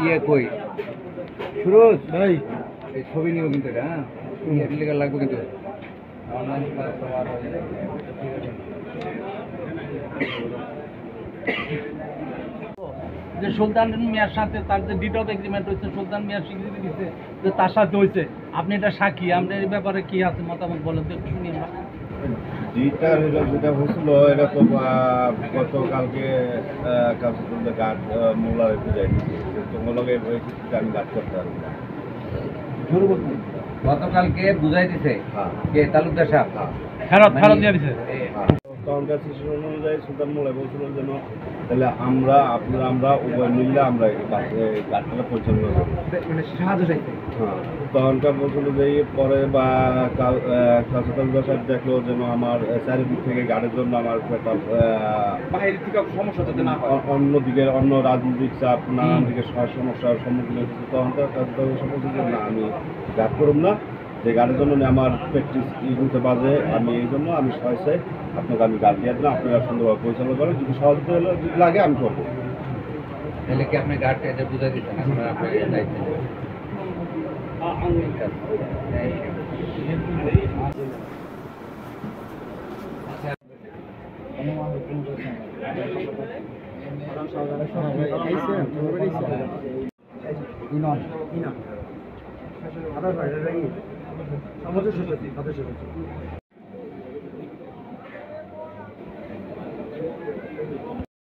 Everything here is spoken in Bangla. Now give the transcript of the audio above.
ইয়ে কই সুরজ ভাই ছবি নিব কিন্তু এটা লেগে লাগবে কিন্তু যে সুলতান মিয়ার সাথে তার যে ডিড অফ এগ্রিমেন্ট হয়েছে, সুলতান মিয়ার স্বীকৃতি দিচ্ছে যে তার সাথে হয়েছে, আপনি এটা সাক্ষী, আপনার এই ব্যাপারে কি আছে মতামত বলেন তো একটু শুনি আমরা। ডিটার যেটা হয়েছিল এটা তো গতকালকে কাউন্সিল গার্ড মোল্লারে বুঝাই দিচ্ছে, তোমাকে আমি গার্ড করতে পারবো না। গতকালকে বুঝাই দিছে কে তালুকদার সাহেব ফেরত দিয়ে দিছে। তখনকার সিচুয়েশন অনুযায়ী সুলতান মোল্লা বলছিল যেন তাহলে আমরা উভয় মিললে আমরা গাড়িটা পরিচালনা করবো, মানে সাহায্য চাইছে। হ্যাঁ, তখনকার বলছিল যে পরে বা তালুকদার সাহেব দেখলো যেন আমার চারিদিক থেকে গাড়ির জন্য আমার একটা বাইরের থেকে সমস্যা যাতে না হয়, অন্যদিকে অন্য রাজনৈতিক চাপ নানান দিকে সমস্যার সম্মুখীন হয়েছে। তখনকার বলছে যে না, আমি গাড়ি করব না, যে গাড়ির জন্য আমার প্র্যাকটিস হতে বাজে, আমি এই জন্য আমি সহায় চাই, আপনাকে আমি গাড়ি দিয়ে দিলাম, আপনারা সুন্দরভাবে পরিচালনা করেন, যদি সহযোগিতা যদি লাগে আমি করবো। তাহলে কি আপনি গার্ডটা এটা বুঝাই দিচ্ছেন আপনার দায়িত্ব? সদস্য